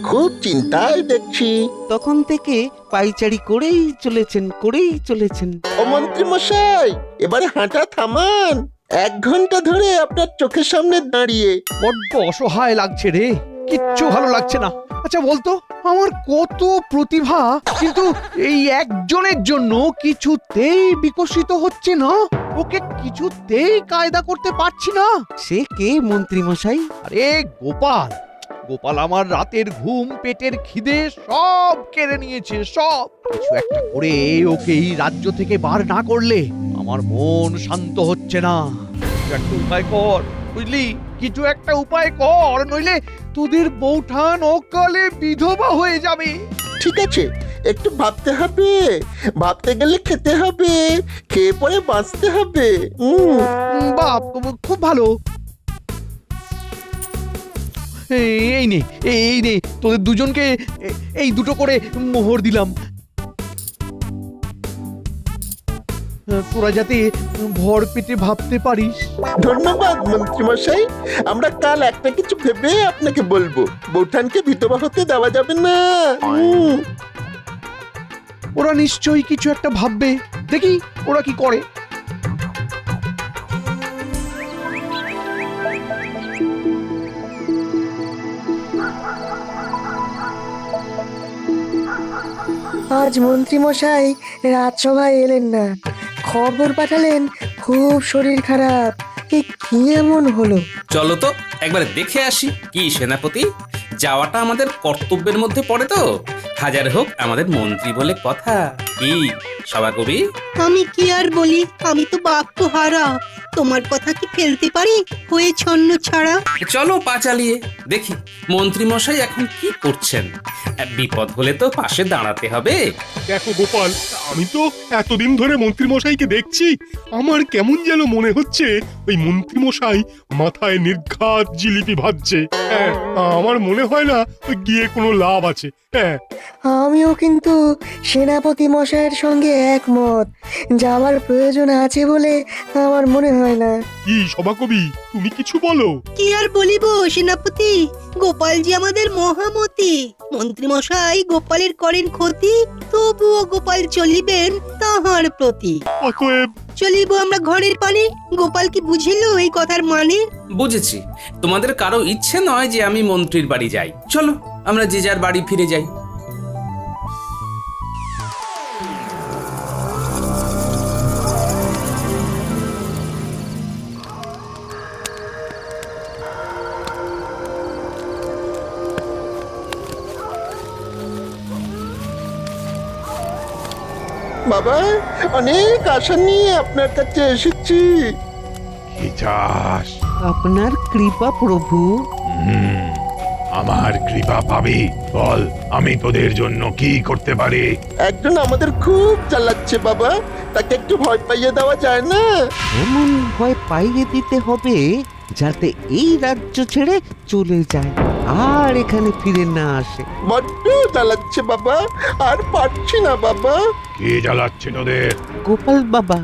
খুব চিন্তায় দেখছি। তখন থেকে পাইচারি করেই চলেছেন। ও মন্ত্রী মশাই, এবারে হাঁটা থামান। 1 ঘন্টা ধরে আপনার চোখের সামনে দাঁড়িয়ে। বড্ড অসহায় লাগছে রে, কিচ্ছু ভালো লাগছে না। আচ্ছা বলতো, আমার কত প্রতিভা, কিন্তু এই একজনের জন্য কিছুতেই বিকশিত হচ্ছে না। ওকে কিছুতেই কায়দা করতে পারছি না। সে কে মন্ত্রী মশাই? আরে গোপাল, গোপাল আমার রাতের ঘুম, পেটের খিদে সব কেড়ে নিয়েছে, সব। কিছু একটা করে ওকে এই রাজ্য থেকে বার না করলে আমার মন শান্ত হচ্ছে না। কিছু একটা উপায় কর, বুঝলি? কিছু একটা উপায় কর, নইলে তোদের বউঠান অকালে বিধবা হয়ে যাবে। ঠিক আছে, একটু ভাবতে হবে। ভাবতে গেলে খেতে হবে, খেয়ে পরে বাঁচতে হবে। বাপ, খুব ভালো। এই নে তোদের দুজনকে এই দুটো করে মোহর দিলাম। তোরা যাতে ভর পেটে ভাবতে পারিস। ধন্যবাদ মন্ত্রী মশাই। আমরা কাল একটা কিছু ভেবে আপনাকে বলবো। বৌঠানকে বিধবা হতে দেওয়া যাবে না। ওরা নিশ্চয়ই কিছু একটা ভাববে, দেখি ওরা কি করে। আজ মন্ত্রী মশাই রাজসভায় এলেন না, খবর পাঠালেন খুব শরীর খারাপ। এ কি এমন হলো? চলো তো একবার দেখে আসি। কি সেনাপতি, যাওয়াটা আমাদের কর্তব্যের মধ্যে পড়ে তো। হাজার হোক আমাদের মন্ত্রী বলে কথা। কি সভাকবি? আমি কি আর বলি, আমি তো বাক্য হারা। তোমার কথা কি ফেলতে পারি হয়ে ছন্ন ছাড়া? চলো পা চালিয়ে দেখি মন্ত্রী মশাই এখন কি করছেন। বিপদ হলে তো পাশে দাঁড়াতে হবে। দেখো গোপাল, আমি তো এতদিন ধরে মন্ত্রী মশাইকে দেখছি। আমার কেমন যেন মনে হচ্ছে ওই মন্ত্রী মশাই মাথায় নির্ঘাত জিলিপি ভাজছে। হ্যাঁ, আমার মনে হয় না ওই গিয়ে কোনো লাভ আছে। হ্যাঁ, আমিও কিন্তু সেনাপতি মশাইয়ের সঙ্গে একমত। যাওয়ার প্রয়োজন আছে বলে আমার মনে হয় না। কি সভাকবি, তুমি কিছু বলো। কি আর বলিব সেনাপতি, গোপাল জি আমাদের মহামতি। মন্ত্রী মশাই গোপালের করেন ক্ষতি, তবুও গোপাল চলিবেন তাহার প্রতি। অতএব চলিব আমরা ঘরের পানে। গোপাল কি বুঝিল এই কথার মানে? বুঝেছি, তোমাদের কারো ইচ্ছে নয় যে আমি মন্ত্রীর বাড়ি যাই। চলো আমরা যে যার বাড়ি ফিরে যাই। বাবা, অনেক আশা নিয়ে আপনার কাছে এসেছি। কি চাস? আপনার কৃপা প্রভু। আমার কৃপা পাবি? বল, আমি তোদের জন্য কি করতে পারি? একজন আমাদের খুব জ্বালাচ্ছে বাবা, তাকে একটু ভয় পাইয়ে দেওয়া যায় না? এমন ভয় পাইয়ে দিতে হবে যাতে এই রাজ্য ছেড়ে চলে যায় আর এখানে ফিরে না আসে। বড্ড জ্বালাচ্ছে বাবা, আর পারছি না বাবা। কে জ্বালাচ্ছে তোদের? গোপাল বাবা,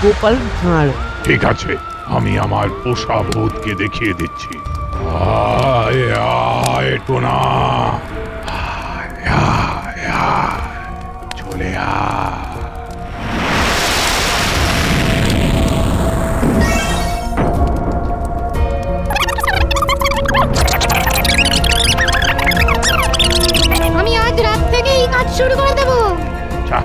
গোপাল ভাঁড়। ঠিক আছে, আমি আমার পোষা ভূতকে দেখিয়ে দিচ্ছি। আয় আয় টোনা, আয় আয় আয়, চলে আয়। আমি আজ রাত থেকেই কাজ শুরু করে দেব। যা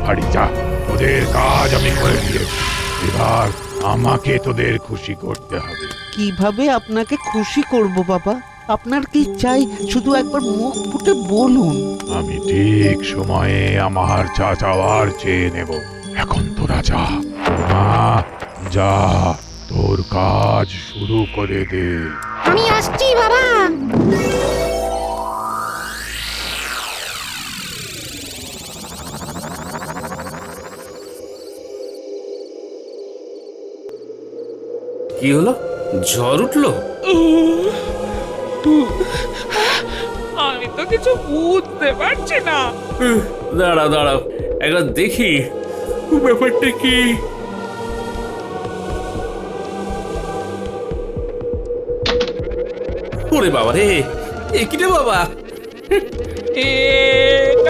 বাড়ি যা, তোদের কাজ আমি করে দিয়েছি। এবার আমাকে তোদের খুশি করতে হবে। কিভাবে আপনাকে খুশি করব বাবা? আপনার কি চাই শুধু একবার মুখ ফুটে বলুন। আমি ঠিক সময়ে আমার যা চাওয়ার চেয়ে নেব। এখন তোরা যা, মা যা, তোর কাজ শুরু করে দে। আমি আসছি বাবা। কি হলো, ঝড় উঠলো? আমি তো কিছু বুঝতে পারছি না। দাঁড়াও দাঁড়াও, একবার দেখি ব্যাপারটা কি। ওরে বাবা রে, এ কি রে বাবা,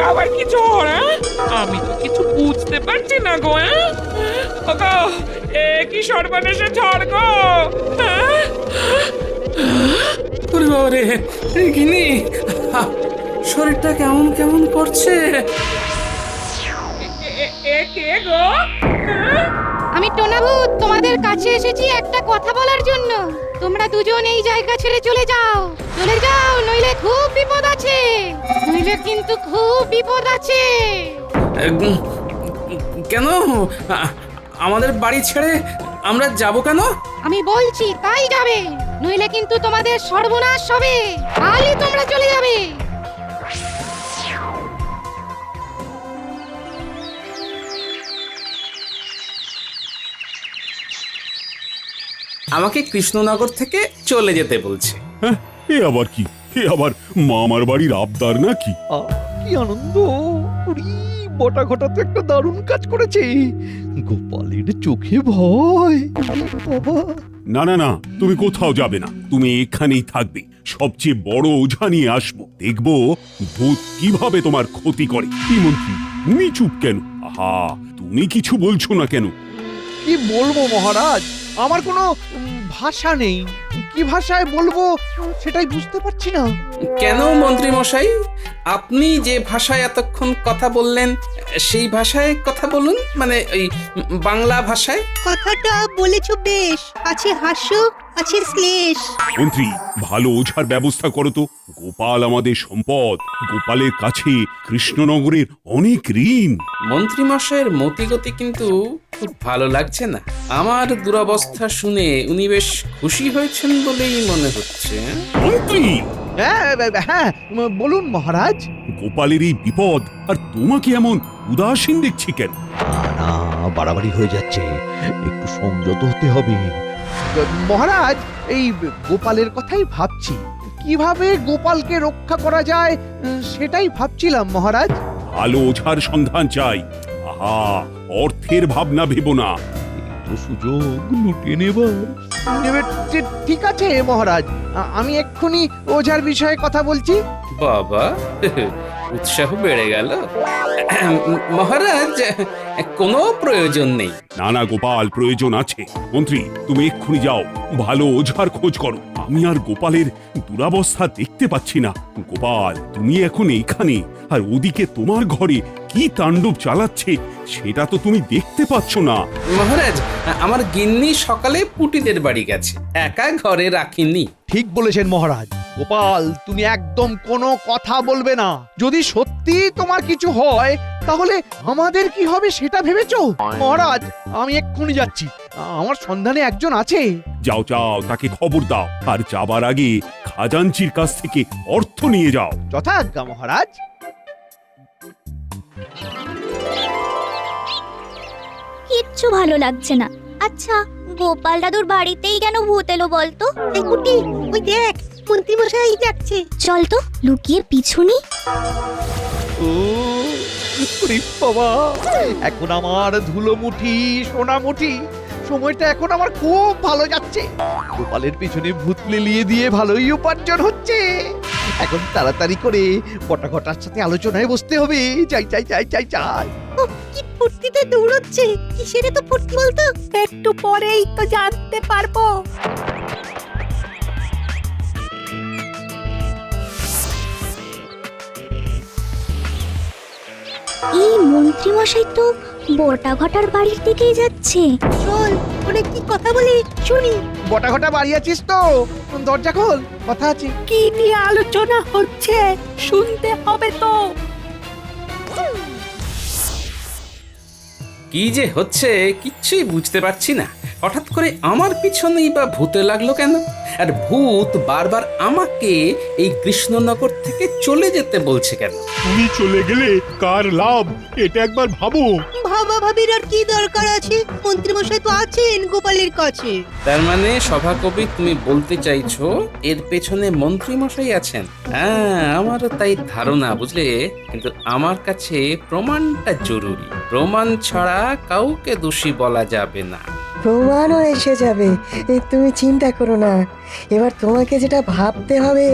আবার কি ঝড়, হ্যাঁ? আমি তো কিছু বুঝতে পারছি না গো। ওগো, কি সর্বনেশে ঝড় গো। হ্যাঁ? ওরে বাবা রে, গিনি শরীরটা কেমন কেমন করছে। কে গো? হ্যাঁ? আমি টোনাভূত তোমাদের কাছে এসেছি একটা কথা বলার জন্য। তোমরা দুজন এই জায়গা ছেড়ে চলে যাও, চলে যাও, নইলে খুব বিপদ আছে, নইলে কিন্তু খুব বিপদ আছে। কেন আমাদের বাড়ি ছেড়ে আমরা যাব কেন? আমি বলছি তাই যাবে, নইলে কিন্তু তোমাদের সর্বনাশ হবে। কালই তোমরা চলে যাবে। আমাকে কৃষ্ণনগর থেকে চলে যেতে বলছে। হ্যাঁ, এ আবার কি? এ আবার মামার বাড়ির আবদার নাকি? কি আনন্দ! উরি, বটা ঘটা তো একটা দারুণ কাজ করেছে। গোপালের চোখে ভয়। উরি বাবা! না না না, তুমি কোথাও যাবে না, তুমি এখানেই থাকবে। সবচেয়ে বড় ওঝা নিয়ে আসবো, দেখবো ভূত কিভাবে তোমার ক্ষতি করে। কি মন্ত্রী, তুমি চুপ কেন? আহা, তুমি কিছু বলছো না কেন? কি বলবো মহারাজ, আমার কোনো ভাষা নেই। কি ভাষায় বলবো সেটাই বুঝতে পারছি না। কেন মন্ত্রী মশাই, আপনি যে ভাষায় এতক্ষণ কথা বললেন সেই ভাষায় কথা বলুন, মানে ওই বাংলা ভাষায়। কথাটা বলেছো বেশ, আছে হাস্য, আছে শ্লেষ। মন্ত্রী, ভালো ওঝার ব্যবস্থা করো তো। গোপাল আমাদের সম্পদ, গোপালের কাছে কৃষ্ণনগরের অনেক ঋণ। মন্ত্রী মশাইয়ের মতিগতি কিন্তু খুব ভালো লাগছে না। আমার দুরবস্থা শুনে উনি বেশ খুশি হয়েছেন বলেই মনে হচ্ছে। মন্ত্রী, হ্যাঁ হ্যাঁ, বলুন মহারাজ। গোপালের এই বিপদ, আর তোমাকে এমন উদাসীন দেখছি কেন? না, বাড়াবাড়ি হয়ে যাচ্ছে, একটু সংযত হতে হবে। মহারাজ, এই গোপালের কথাই ভাবছি, কিভাবে গোপালকে রক্ষা করা যায় সেটাই ভাবছিলাম মহারাজ। ভালো ওঝার সন্ধান চাই। আহা, অর্থের ভাবনা ভেবো না। তো সুযোগ লুটে নেবার। ঠিক আছে মহারাজ, আমি এক্ষুনি ওঝার বিষয়ে কথা বলছি। বাবা, উৎসাহ বেড়ে গেল। মহারাজ, কোনো প্রয়োজন নেই। না না গোপাল, প্রয়োজন আছে। মন্ত্রী, তুমি এক্ষুনি যাও, ভালো ওঝার খোঁজ করো। আমি আর গোপালের দুরাবস্থা দেখতে পাচ্ছি না। গোপাল, তুমি এখন এইখানে, আর ওদিকে তোমার ঘরে কি তাণ্ডব চালাচ্ছে সেটা তো তুমি দেখতে পাচ্ছ না। মহারাজ, আমার গিন্নি সকালে পুটিদের বাড়ি গেছে, একা ঘরে রাখিনি। ঠিক বলেছেন মহারাজ। গোপাল, তুমি একদম কোনো কথা বলবে না। যদি সত্যি তোমার কিছু হয় তাহলে আমাদের কি হবে সেটা ভেবেছো? মহারাজ, আমি এক্ষুনি যাচ্ছি, আমার সন্ধানে একজন আছে। যাও যাও, তাকে খবর দাও, আর যাবার আগে খাজাঞ্চির কাছ থেকে অর্থ নিয়ে যাও। যথাজ্ঞা মহারাজ। কিচ্ছু ভালো লাগছে না। আচ্ছা, গোপাল দাদুর বাড়িতেই কেন ভূত এলো বলতো? এই কুটি, ওই দেখ, মন্ত্রী মশাই যাচ্ছে। চল তো লুকিয়ে পিছু নি। ও ওরে বাবা, এখন আমার ধুলো মুঠি, সোনা মুঠি, সময়টা এখন আমার খুব ভালো যাচ্ছে। গোপালের পিছনে ভূত লেলিয়ে দিয়ে ভালোই উপার্জন হচ্ছে। এখন তাড়াতাড়ি করে বটাঘটার সাথে আলোচনায় বসতে হবে। যাই যাই যাই যাই যাই। কি ফুর্তিতে দৌড়চ্ছে, কিসের তো ফুর্তি বলতো? একটু পরেই তো জানতে পারবো। এই মন্ত্রী মশাই তো বটা ঘটার বাড়ির দিকেই যাচ্ছে। চল, ওরে কি কথা বলি শুনি। বটাঘটা বাড়ি আছিস তো? দরজা খোল, কথা আছে। কি নিয়ে আলোচনা হচ্ছে শুনতে হবে তো। কি যে হচ্ছে কিচ্ছুই বুঝতে পারছি না। হঠাৎ করে আমার পিছনেই বা ভূতে লাগলো কেন? আর ভূত বারবার আমাকে এই কৃষ্ণনগর থেকে চলে যেতে বলছে কেন? তুমি চলে গেলে কার লাভ, এটা একবার ভাবো। ভাবা ভাবির আর কি দরকার আছে? মন্ত্রী মশাই তো আছেন গোপালের কাছে। তার মানে সভাকবি, তুমি বলতে চাইছো এর পেছনে মন্ত্রী মশাই আছেন? হ্যাঁ, আমারও তাই ধারণা, বুঝলে। কিন্তু আমার কাছে প্রমাণটা জরুরি। প্রমাণ ছাড়া কাউকে দোষী বলা যাবে না। প্রমাণও এসে যাবে, তুমি চিন্তা করো না। এবার তোমাকে যেটা ভাবতে হবে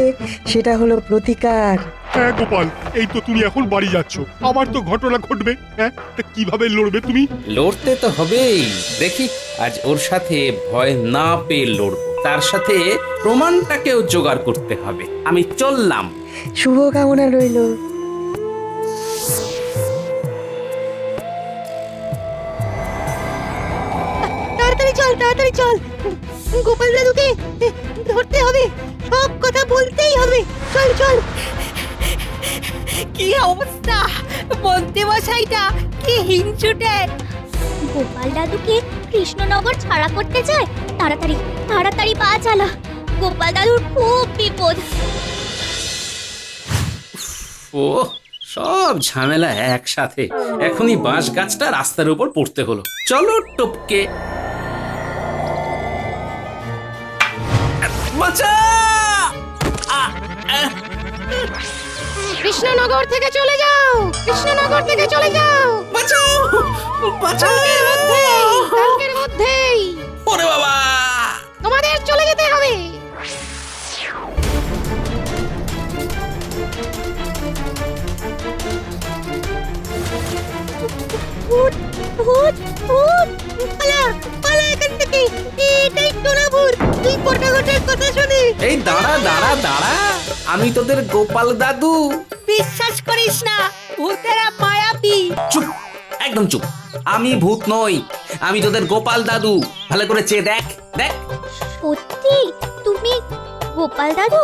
সেটা হলো প্রতিকার। হ্যাঁ গোপাল, এই তো তুমি এখন বাড়ি যাচ্ছ, আবার তো ঘটনা ঘটবে। হ্যাঁ, তা কিভাবে লড়বে তুমি? লড়তে তো হবেই। দেখি আজ ওর সাথে ভয় না পেয়ে লড়ব, তার সাথে প্রমাণটাকেও জোগাড় করতে হবে। আমি চললাম। শুভকামনা রইল। তাড়াতাড়ি চল, তাড়াতাড়ি চল। গোপাল দাদুকে ধরতে হবে, সব কথা বলতেই হবে। চল চল। কি অবস্থা, মন্ত্রী মশাইটা কি হিংসুটে। গোপাল দাদুকে কৃষ্ণনগর ছাড়া করতে চায়। তাড়াতাড়ি তাড়াতাড়ি পা চালা, গোপাল দাদুর খুব বিপদ। ও সব ঝামেলা একসাথে। এখনই বাঁশ গাছটা রাস্তার উপর পড়তে হলো। চলো টপকে। বাঁচা! কৃষ্ণনগর থেকে চলে যাও, কৃষ্ণনগর থেকে চলে যাও। বাঁচাও! বাঁচাও! কালকের মধ্যেই ওরে বাবা! তোমাদের চলে যেতে হবে। ভূত ভূত ভূত, পালা পালা এখান থেকে। এটাই টোনা ভূত। তুই পটাঘটের কথা শুনি। এই দাঁড়া দাঁড়া দাঁড়া, আমি তোদের গোপাল দাদু। বিশ্বাস করিস না, ভূতেরা মায়াবী। চুপ, একদম চুপ। আমি ভূত নই, আমি তোদের গোপাল দাদু। ভালো করে চেয়ে দেখ দেখ। সত্যি তুমি গোপাল দাদু?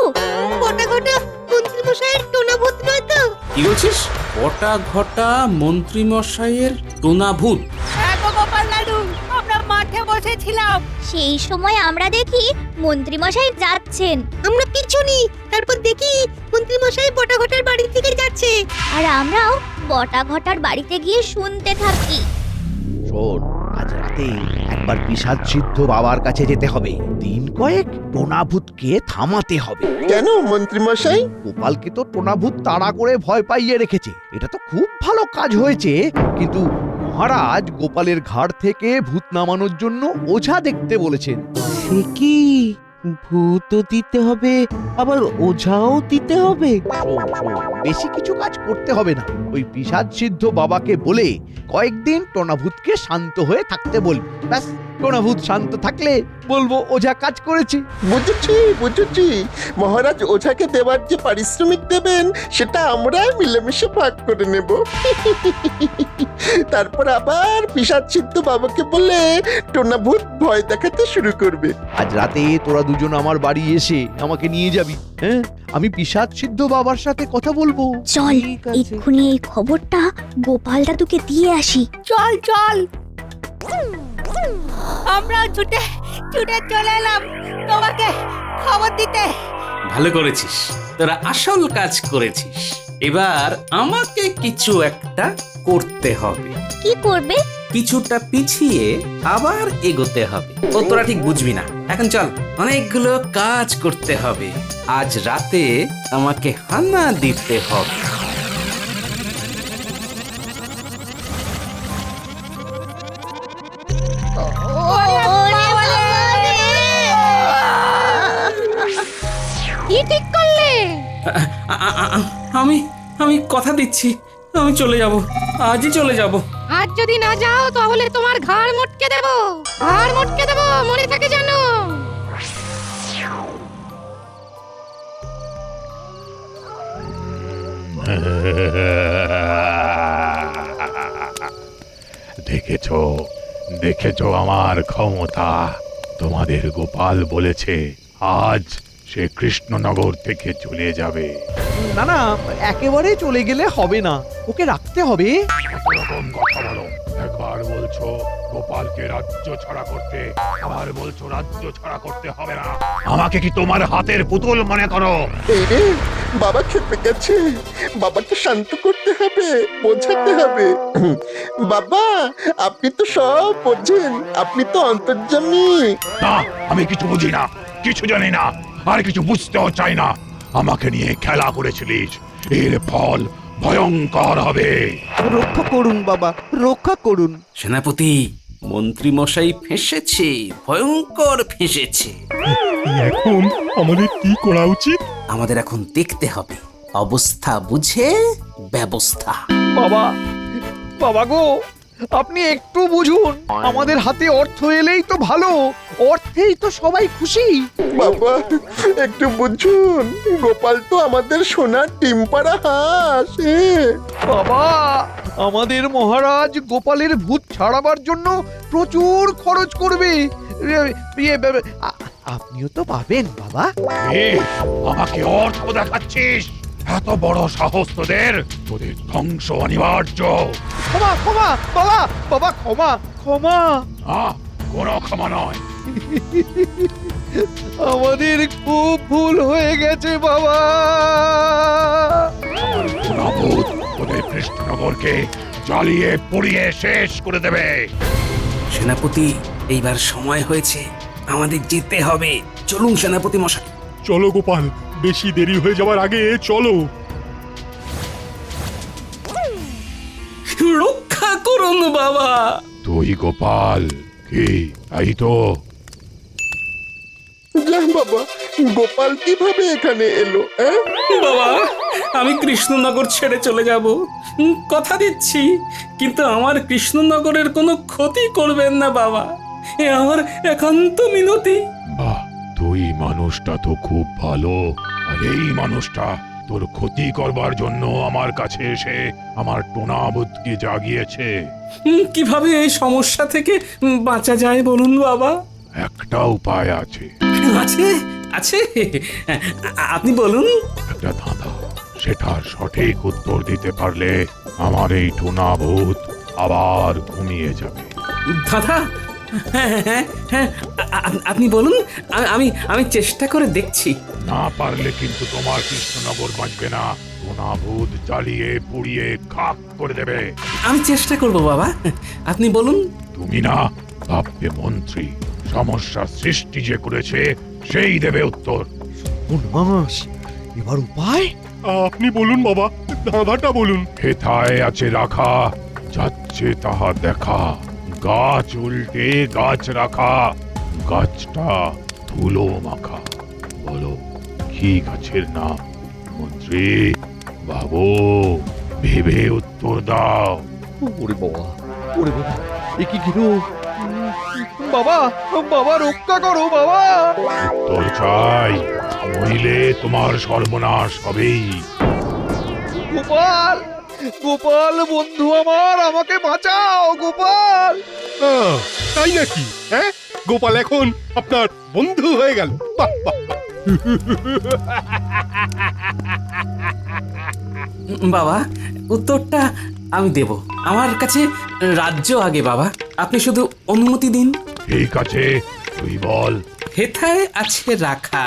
পটাঘটা মন্ত্রী মশাইয়ের টোনা ভূত নয় তো? কি বলছিস? কটা ঘটা মন্ত্রী মশাইয়ের টোনা ভূত? হ্যাঁ গো গোপাল দাদু, আমরা মাঠে বসেছিলাম। সেই সময় আমরা দেখি মন্ত্রী মশাই যাচ্ছেন, আমরা পিছু নিই, তারপর দেখি মন্ত্রী মশাই পটাঘটার বাড়ির দিকে যাচ্ছে। আর আমরাও বটা ঘটার বাড়িতে গিয়ে শুনতে থাকি। শোন, আজ রাতে একবার পিশাচ সিদ্ধ বাবার কাছে যেতে হবে। দিন কয়েক টোনাভূতকে থামাতে হবে। কেন মন্ত্রী মশাই? গোপালকে তো টোনাভূত তাড়া করে ভয় পাইয়ে রেখেছে। এটা তো খুব ভালো কাজ হয়েছে, কিন্তু মহারাজ গোপালের ঘাড় থেকে ভূত নামানোর জন্য ওঝা দেখতে বলেছেন। সে কি, ভূতও দিতে হবে আবার ওঝাও দিতে হবে? শোন, বেশি কিছু কাজ করতে হবে না। ওই পিশাচ সিদ্ধ বাবাকে বলে কয়েকদিন টোনাভূতকে শান্ত হয়ে থাকতে বলবি। ব্যাস, টোনাভূত শান্ত থাকলে বলবো ওঝা কাজ করেছে। বুঝেছি বুঝেছি, মহারাজ ওঝাকে দেওয়ার যে পারিশ্রমিক দেবেন সেটা আমরা মিলেমিশে ভাগ করে নেব। তারপর আবার পিশাচ সিদ্ধ বাবাকে বলে টোনাভূত ভয় দেখাতে শুরু করবে। আজ রাতে তোরা দুজন আমার বাড়ি এসে আমাকে নিয়ে যাবি। হ্যাঁ, আমি পিশাচ সিদ্ধ বাবার সাথে কথা বলবো। চল ঠিক আছে। এক্ষুনি এই খবরটা গোপাল দাদুকে দিয়ে আসি। চল চল। আমরা ছুটে ছুটে চলে এলাম তোমাকে খবর দিতে। ভালো করেছিস, তোরা আসল কাজ করেছিস। এবার আমাকে কিছু একটা করতে হবে। কি করবে? কিছুটা পিছিয়ে আবার এগোতে হবে। ও তোরা ঠিক বুঝবি না। এখন চল, অনেকগুলো কাজ করতে হবে। আজ রাতে আমাকে হানা দিতে হবে। কি ঠিক করলে? আমি আমি কথা দিচ্ছি, আমি চলে যাব, আজই চলে যাব। আজ যদি না যাও তাহলে তোমার ঘাড় মটকে দেব, ঘাড় মটকে দেব, মনে থাকে জানো। দেখেছো দেখেছো আমার ক্ষমতা। তোমাদের গোপাল বলেছে আজ সে কৃষ্ণনগর থেকে চলে যাবে। না না, একেবারে চলে গেলে হবে না, ওকে রাখতে হবে। এরকম কথা বলো, একবার বলছো গোপালকে রাজ্য ছাড়া করতে, আবার বলছো রাজ্য ছাড়া করতে হবে না। আমাকে কি তোমার হাতের পুতুল মনে করো? এই রে, বাবা খেতে গেছে, বাবাকে শান্ত করতে হবে, বোঝাতে হবে। বাবা, আপনি তো সব বোঝেন, আপনি তো অন্তর্যামী। না, আমি কিছু বুঝি না, কিছু জানি না, আর কিছু বুঝতেও চাই না। আমাকে নিয়ে খেলা করেছিলিস, এর ফল ভয়ঙ্কর হবে। রক্ষা করুন বাবা, রক্ষা করুন। সেনাপতি, মন্ত্রী মশাই ফেঁসেছে, ভয়ঙ্কর ফেঁসেছে। এখন আমাদের কি করা উচিত? আমাদের এখন দেখতে হবে অবস্থা বুঝে ব্যবস্থা। বাবা, বাবা গো, আপনি একটু বুঝুন, আমাদের হাতে অর্থ এলেই তো ভালো, অর্থেই তো সবাই খুশি। বাবা একটু বুঝুন, গোপাল তো আমাদের সোনার ডিম পাড়া হাঁস। বাবা, আমাদের মহারাজ গোপালের ভূত ছাড়াবার জন্য প্রচুর খরচ করবে। আপনিও তো পাবেন বাবা। আমাকে অর্থ দেখাচ্ছিস? এত বড় সাহস তোদের! তোদের ধ্বংস অনিবার্য। ক্ষমা ক্ষমা বাবা, বাবা ক্ষমা ক্ষমা। কোনো ক্ষমা নয়। আমাদের খুব ভুল হয়ে গেছে বাবা। ভূত তোদের কৃষ্ণনগরকে জ্বালিয়ে পুড়িয়ে শেষ করে দেবে। সেনাপতি, এইবার সময় হয়েছে, আমাদের যেতে হবে। চলুন সেনাপতি মশাই। চলো গোপাল, বেশি দেরি হয়ে যাওয়ার আগে চলো। রক্ষা করুন বাবা। তুই গোপাল? কি তাই তো? যা বাবা, গোপাল কিভাবে এখানে এলো? বাবা, আমি কৃষ্ণনগর ছেড়ে চলে যাব, কথা দিচ্ছি, কিন্তু আমার কৃষ্ণনগরের কোনো ক্ষতি করবেন না বাবা, এ আমার একান্ত মিনতি। বাহ, তুই মানুষটা তো খুব ভালো। আর এই মানুষটা তোর ক্ষতি করবার জন্য আমার কাছে এসে আমার টোনা বুদ্ধি জাগিয়েছে। কিভাবে এই সমস্যা থেকে বাঁচা যায় বলুন বাবা? একটা উপায় আছে। আছে আছে, আপনি বলুন। একটা ধাঁধা, সেটার সঠিক উত্তর দিতে পারলে আমার এই টোনা ভূত আবার ঘুমিয়ে যাবে। দাদা, হ্যাঁ, আপনি বলুন, আমি আমি চেষ্টা করে দেখছি। না পারলে কিন্তু তোমার কৃষ্ণনগর বাঁচবে না। টোনা ভূত জ্বালিয়ে পুড়িয়ে খাক করে দেবে। আমি চেষ্টা করব বাবা, আপনি বলুন। তুমি না ভাববে মন্ত্রী, সমস্যা সৃষ্টি যে করেছে সেই দেবে উত্তর। এবার উপায়? আপনি বলুন বাবা, ধাঁধাটা বলুন। হেথায় আছে রাখা, যাচ্ছে তাহা দেখা, গাছ উল্টে গাছ রাখা, গাছটা ধুলো মাখা। বলো কি গাছের নাম? মন্ত্রী ভাবো, ভেবে উত্তর দাও। ওরে বাবা, ওরে বাবা, এ কি গেল? বাবা, বাবা রক্ষা করো বাবা। উত্তর চাই, নইলে তোমার সর্বনাশ হবেই। গোপাল, গোপাল বন্ধু আমার, আমাকে বাঁচাও গোপাল। তাই নাকি? গোপাল এখন আপনার বন্ধু হয়ে গেল? বাহ বাহ। বাবা, উত্তরটা আমি দেব। আমার কাছে রাজ্য আগে বাবা, আপনি শুধু অনুমতি দিন। ঠিক আছে, তুই বল। হেথায় আছে রাখা,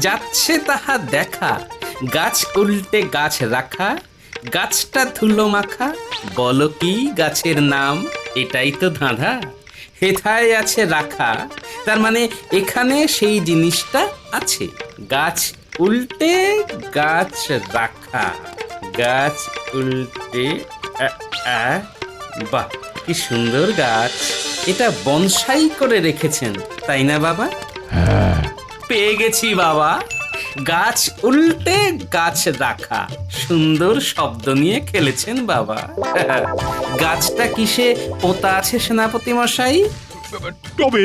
যাচ্ছে তাহা দেখা, গাছ উল্টে গাছ রাখা, গাছটা ধুলো মাখা, বলো কি গাছের নাম? এটাই তো ধাঁধা। হেথায় আছে রাখা, তার মানে এখানে সেই জিনিসটা আছে। গাছ উল্টে গাছ রাখা, গাছ উল্টে বাহ, কি সুন্দর গাছ! এটা বনসাই করে রেখেছেন তাই না বাবা? হ্যাঁ, পেয়ে গেছি বাবা, গাছ উল্টে গাছ রাখা। সুন্দর শব্দ নিয়ে খেলেছেন বাবা। গাছটা কিসে পোতা আছে সেনাপতি মশাই? টবে,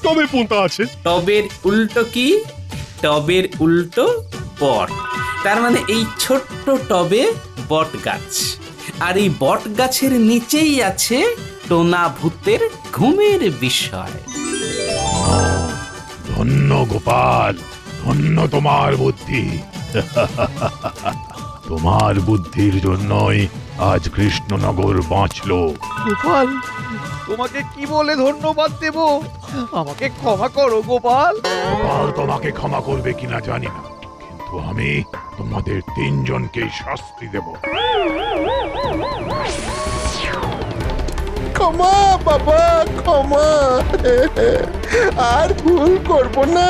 টবে পোঁতা আছে। টবের উল্টো কি? টবের উল্টো বট। তার মানে এই ছোট্ট টবে বট গাছ, আর এই বট গাছের নিচেই আছে টোনা ভূতের ঘুমের বিষয়। ধন্য গোপাল, ধন্য তোমার বুদ্ধি। তোমার বুদ্ধির জন্যই আজ কৃষ্ণনগর বাঁচলো। গোপাল, তোমাকে কি বলে ধন্যবাদ দেব? আমাকে ক্ষমা করো গোপাল। গোপাল তোমাকে ক্ষমা করবে কিনা জানি না, কিন্তু আমি তোমাদের তিনজনকেই শাস্তি দেব। ক্ষমা বাবা, ক্ষমা। আর ভুল করব না।